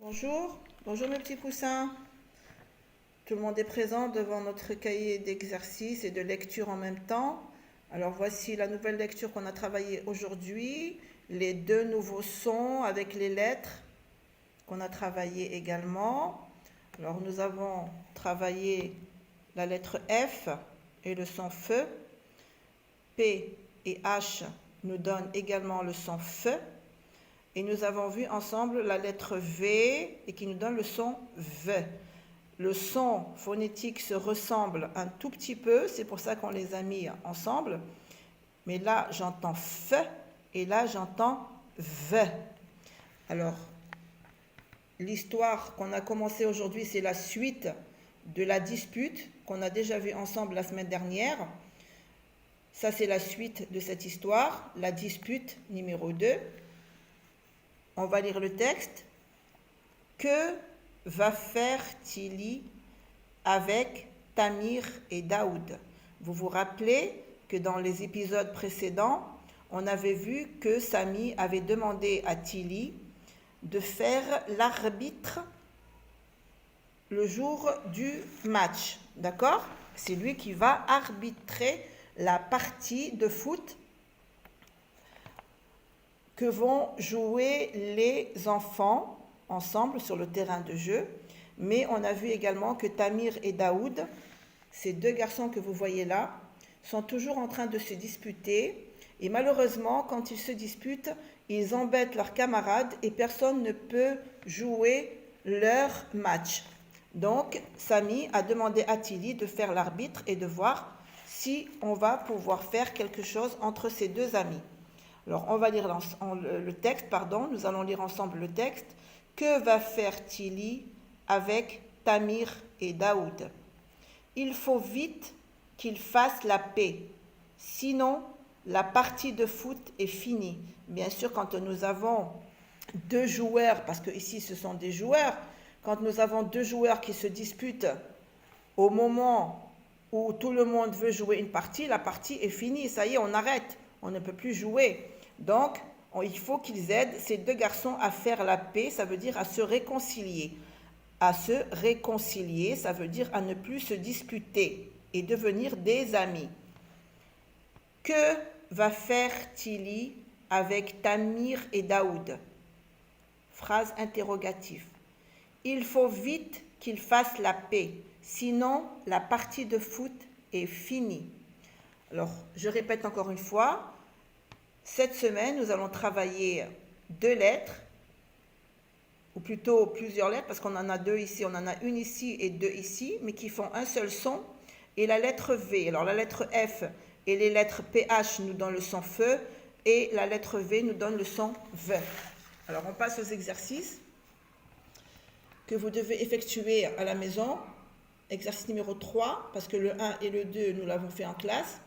Bonjour, bonjour mes petits poussins. Tout le monde est présent devant notre cahier d'exercices et de lecture en même temps. Alors voici la nouvelle lecture qu'on a travaillée aujourd'hui, les deux nouveaux sons avec les lettres qu'on a travaillé également. Alors nous avons travaillé la lettre F et le son feu. P et H nous donnent également le son feu. Et nous avons vu ensemble la lettre V et qui nous donne le son V. Le son phonétique se ressemble un tout petit peu, c'est pour ça qu'on les a mis ensemble. Mais là, j'entends F et là, j'entends V. Alors, l'histoire qu'on a commencée aujourd'hui, c'est la suite de la dispute qu'on a déjà vue ensemble la semaine dernière. Ça, c'est la suite de cette histoire, la dispute numéro 2. On va lire le texte. Que va faire Tili avec Tamir et Daoud? Vous vous rappelez que dans les épisodes précédents, on avait vu que Sami avait demandé à Tili de faire l'arbitre le jour du match. D'accord? C'est lui qui va arbitrer la partie de foot que vont jouer les enfants ensemble sur le terrain de jeu. Mais on a vu également que Tamir et Daoud, ces deux garçons que vous voyez là, sont toujours en train de se disputer. Et malheureusement, quand ils se disputent, ils embêtent leurs camarades et personne ne peut jouer leur match. Donc, Sami a demandé à Tili de faire l'arbitre et de voir si on va pouvoir faire quelque chose entre ces deux amis. Alors, on va lire le texte, nous allons lire ensemble le texte. Que va faire Tili avec Tamir et Daoud? Il faut vite qu'ils fassent la paix, sinon la partie de foot est finie. Bien sûr, quand nous avons deux joueurs, parce que ici ce sont des joueurs, quand nous avons deux joueurs qui se disputent au moment où tout le monde veut jouer une partie, la partie est finie, ça y est, on arrête, on ne peut plus jouer. Donc, il faut qu'ils aident ces deux garçons à faire la paix, ça veut dire à se réconcilier. À se réconcilier, ça veut dire à ne plus se disputer et devenir des amis. Que va faire Tili avec Tamir et Daoud? Phrase interrogative. Il faut vite qu'ils fassent la paix, sinon la partie de foot est finie. Alors, je répète encore une fois. Cette semaine, nous allons travailler deux lettres, ou plutôt plusieurs lettres, parce qu'on en a deux ici, on en a une ici et deux ici, mais qui font un seul son, et la lettre V. Alors la lettre F et les lettres PH nous donnent le son feu, et la lettre V nous donne le son V. Alors on passe aux exercices que vous devez effectuer à la maison. Exercice numéro 3, parce que le 1 et le 2, nous l'avons fait en classe.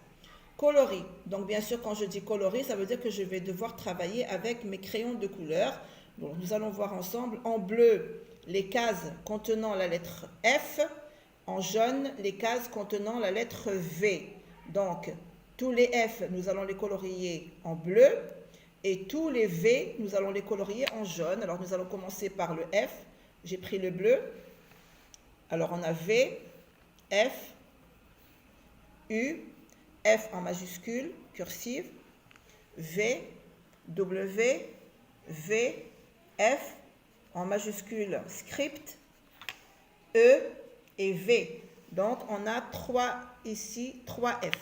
Coloris. Donc bien sûr, quand je dis coloris, ça veut dire que je vais devoir travailler avec mes crayons de couleur. Donc nous allons voir ensemble en bleu les cases contenant la lettre F, en jaune les cases contenant la lettre V. Donc tous les F, nous allons les colorier en bleu et tous les V, nous allons les colorier en jaune. Alors nous allons commencer par le F. J'ai pris le bleu. Alors on a V, F, U, F en majuscule, cursive, V, W, V, F en majuscule, script, E et V. Donc, on a ici 3 F.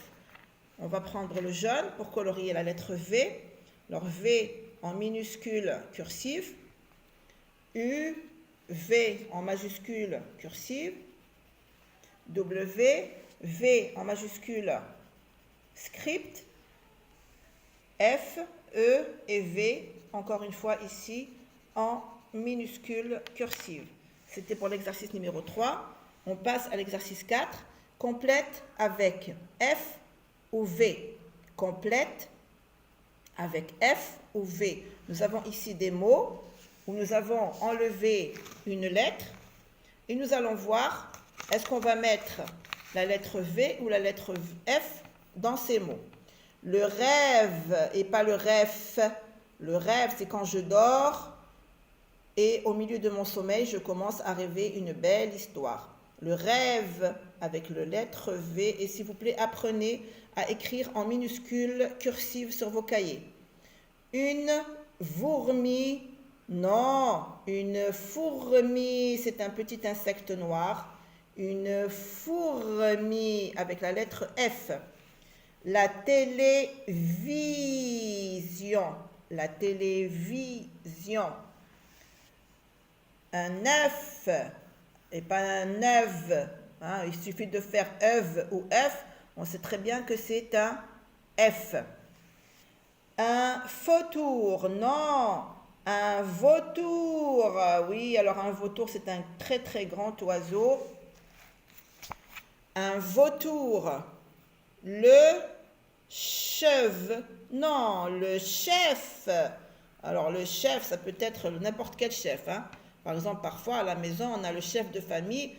On va prendre le jaune pour colorier la lettre V. Alors, V en minuscule, cursive, U, V en majuscule, cursive, W, V en majuscule, script, F, E et V, encore une fois ici, en minuscule cursive. C'était pour l'exercice numéro 3. On passe à l'exercice 4. Complète avec F ou V. Complète avec F ou V. Nous avons ici des mots où nous avons enlevé une lettre et nous allons voir est-ce qu'on va mettre la lettre V ou la lettre F dans ces mots. Le rêve et pas le rêve. Le rêve, c'est quand je dors. et au milieu de mon sommeil, je commence à rêver une belle histoire. Le rêve avec le lettre V, et s'il vous plaît, apprenez à écrire en minuscules cursives sur vos cahiers. Une fourmi, non, une fourmi, c'est un petit insecte noir. Une fourmi avec la lettre F. La télévision, la télévision. Un œuf et pas un œuf. Hein, il suffit de faire œuf ou œuf. On sait très bien que c'est un F. Un vautour, non. Un vautour, oui, alors un vautour c'est un très très grand oiseau. Un vautour. Le chef, non, le chef. Alors le chef, ça peut être n'importe quel chef. Hein. Par exemple, parfois à la maison, on a le chef de famille,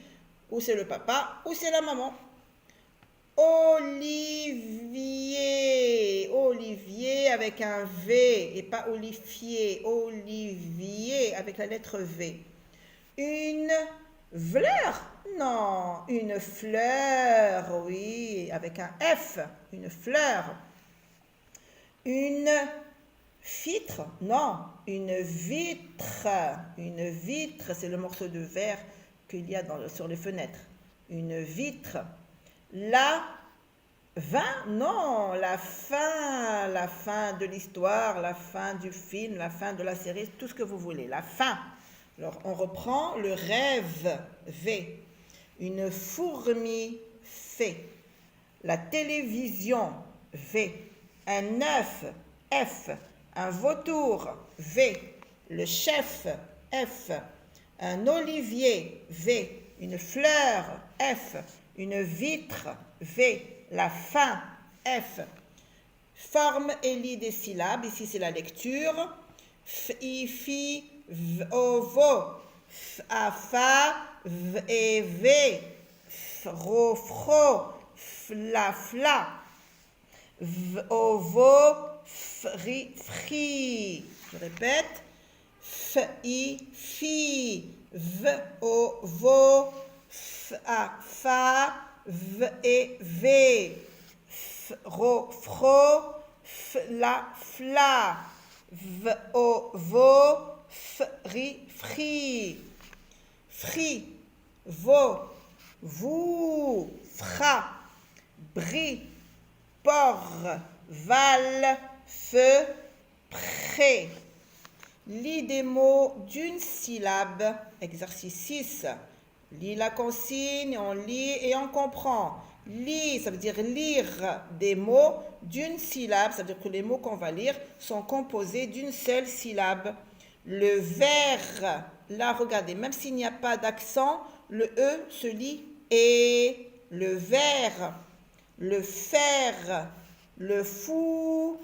ou c'est le papa, ou c'est la maman. Olivier, Olivier avec un V et pas Olivier, Olivier avec la lettre V. Une fleur, non, une fleur, oui, avec un F, une fleur. Une vitre, non, une vitre, c'est le morceau de verre qu'il y a sur les fenêtres. Une vitre. La fin, non, la fin de l'histoire, la fin du film, la fin de la série, tout ce que vous voulez, la fin. Alors, on reprend le rêve, V. Une fourmi, fait. La télévision, V. Un œuf, F. Un vautour, V. Le chef, F. Un olivier, V. Une fleur, F. Une vitre, V. La fin, F. Forme et lit des syllabes. Ici, c'est la lecture. F, I, fi, v, o, vo. F, a, fa, v, e, v. F, ro, fro. F, la, fla. V, o, vo. F, ri, fri. Je répète. F, I, fi. V, o, vo. F, a, fa. V, e, v. F, ro, fro. F, la, fla. V, o, vo. F, ri, fri. Fri, vo, vous, fra. Bri, por, val, feu, pré. Lis des mots d'une syllabe. Exercice 6. Lis la consigne, on lit et on comprend. Lis, ça veut dire lire des mots d'une syllabe. Ça veut dire que les mots qu'on va lire sont composés d'une seule syllabe. Le ver, là, regardez, même s'il n'y a pas d'accent, le E se lit et. Le ver, le fer, le fou,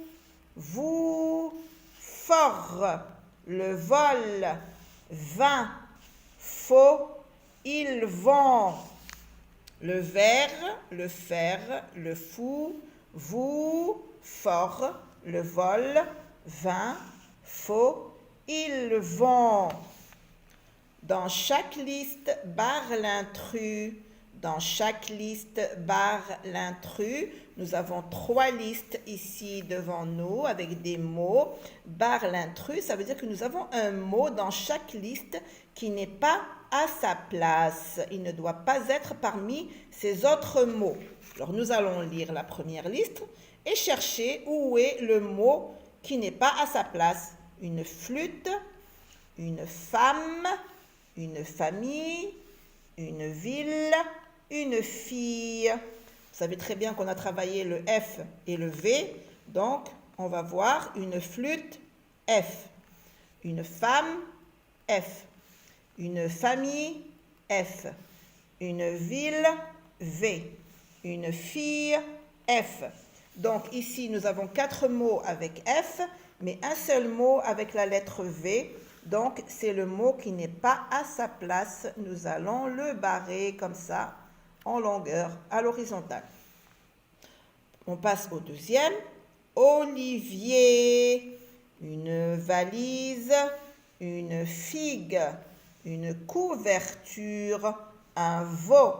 vous, fort, le vol, vin, faux, ils vont. Le ver, le fer, le fou, vous, fort, le vol, vin, faux, ils vont. Dans chaque liste, barre l'intrus. Dans chaque liste, barre l'intrus. Nous avons 3 listes ici devant nous avec des mots. Barre l'intrus, ça veut dire que nous avons un mot dans chaque liste qui n'est pas à sa place. Il ne doit pas être parmi ces autres mots. Alors nous allons lire la première liste et chercher où est le mot qui n'est pas à sa place. Une flûte, une femme, une famille, une ville, une fille. Vous savez très bien qu'on a travaillé le F et le V. Donc, on va voir une flûte, F. Une femme, F. Une famille, F. Une ville, V. Une fille, F. Donc, ici, nous avons 4 mots avec F, mais un seul mot avec la lettre V. Donc, c'est le mot qui n'est pas à sa place. Nous allons le barrer comme ça, en longueur, à l'horizontale. On passe au deuxième. Olivier, une valise, une figue, une couverture, un veau.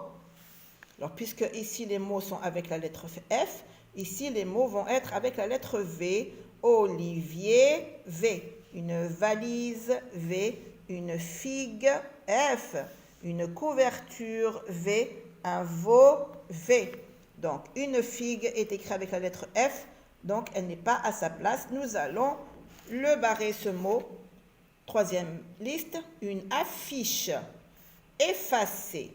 Alors, puisque ici les mots sont avec la lettre F, ici les mots vont être avec la lettre V. Olivier, V. Une valise, V. Une figue, F. Une couverture, V. Un veau, V. Donc, une figue est écrite avec la lettre F, donc elle n'est pas à sa place. Nous allons le barrer, ce mot. Troisième liste, une affiche, effacer,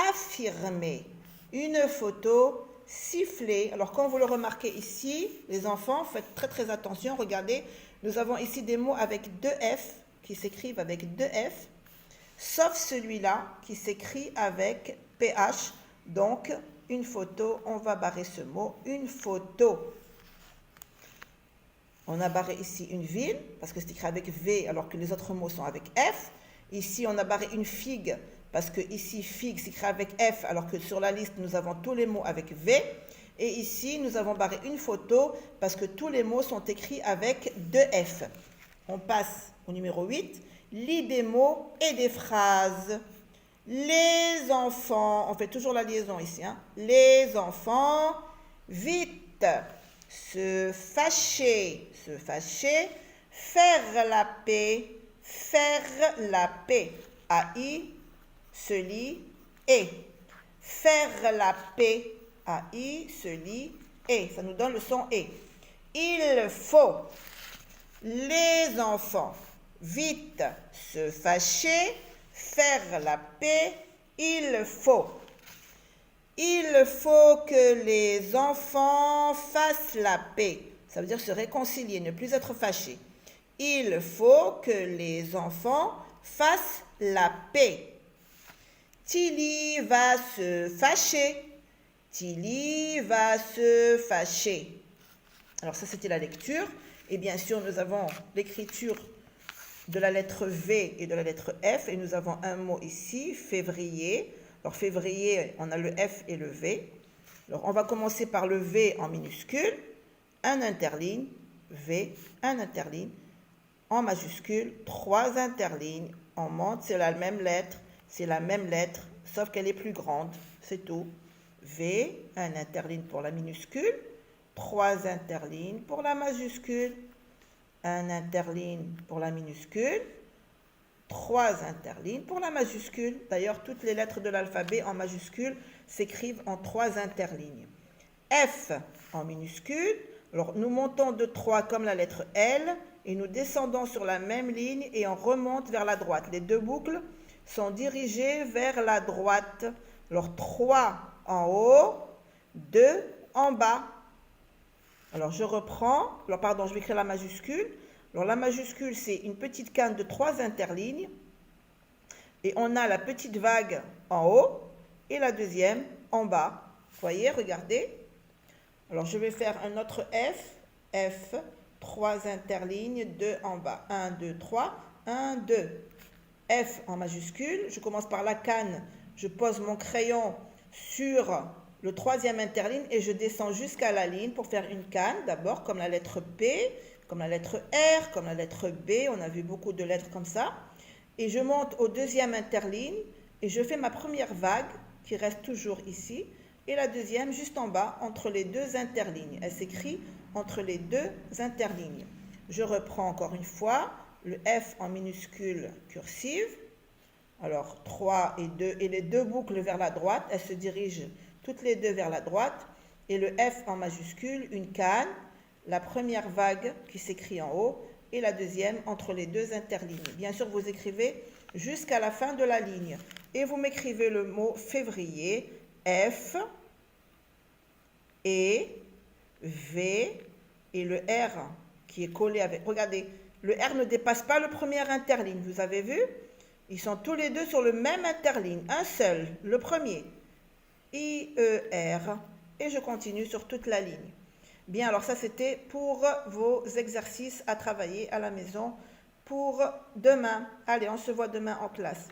affirmer, une photo, siffler. Alors, comme vous le remarquez ici, les enfants, faites très très attention. Regardez, nous avons ici des mots avec deux F, qui s'écrivent avec deux F, sauf celui-là qui s'écrit avec PH. Donc, une photo, on va barrer ce mot, une photo. On a barré ici une ville, parce que c'est écrit avec V, alors que les autres mots sont avec F. Ici, on a barré une figue, parce que ici, figue, c'est écrit avec F, alors que sur la liste, nous avons tous les mots avec V. Et ici, nous avons barré une photo, parce que tous les mots sont écrits avec deux F. On passe au numéro 8. Lis des mots et des phrases. Les enfants, on fait toujours la liaison ici, hein. Les enfants, vite. Se fâcher, faire la paix, AI, se lit, et. Faire la paix, AI, se lit, et. Ça nous donne le son et. Il faut, les enfants, vite, se fâcher, faire la paix, il faut. Il faut que les enfants fassent la paix. Ça veut dire se réconcilier, ne plus être fâchés. Il faut que les enfants fassent la paix. Tilly va se fâcher. Tilly va se fâcher. Alors ça, c'était la lecture. Et bien sûr, nous avons l'écriture de la lettre V et de la lettre F. Et nous avons un mot ici, février. Alors, février, on a le F et le V. Alors, on va commencer par le V en minuscule, un interligne, V, un interligne, en majuscule, 3 interlignes. On monte, c'est la même lettre, sauf qu'elle est plus grande, c'est tout. V, un interligne pour la minuscule, 3 interlignes pour la majuscule, un interligne pour la minuscule, 3 interlignes pour la majuscule. D'ailleurs, toutes les lettres de l'alphabet en majuscule s'écrivent en 3 interlignes. F en minuscule. Alors, nous montons de 3 comme la lettre L et nous descendons sur la même ligne et on remonte vers la droite. Les deux boucles sont dirigées vers la droite. Alors, 3 en haut, 2 en bas. Alors, je reprends. Alors, pardon, je vais écrire la majuscule. Alors, la majuscule, c'est une petite canne de 3 interlignes. Et on a la petite vague en haut et la deuxième en bas. Voyez, regardez. Alors, je vais faire un autre F, 3 interlignes, 2 en bas. 1, 2, 3, 1, 2. F en majuscule. Je commence par la canne. Je pose mon crayon sur le 3e interligne et je descends jusqu'à la ligne pour faire une canne. D'abord, comme la lettre P, comme la lettre R, comme la lettre B. On a vu beaucoup de lettres comme ça. Et je monte au 2e interligne et je fais ma première vague qui reste toujours ici. Et la deuxième juste en bas, entre les 2 interlignes. Elle s'écrit entre les 2 interlignes. Je reprends encore une fois le F en minuscule cursive. Alors 3 et 2, et les deux boucles vers la droite, elles se dirigent toutes les deux vers la droite. Et le F en majuscule, une canne, la première vague qui s'écrit en haut et la deuxième entre les 2 interlignes. Bien sûr, vous écrivez jusqu'à la fin de la ligne. Et vous m'écrivez le mot février, F, E, V et le R qui est collé avec... Regardez, le R ne dépasse pas le premier interligne. Vous avez vu? Ils sont tous les deux sur le même interligne. Un seul, le premier. I, E, R. Et je continue sur toute la ligne. Bien, alors ça c'était pour vos exercices à travailler à la maison pour demain. Allez, on se voit demain en classe.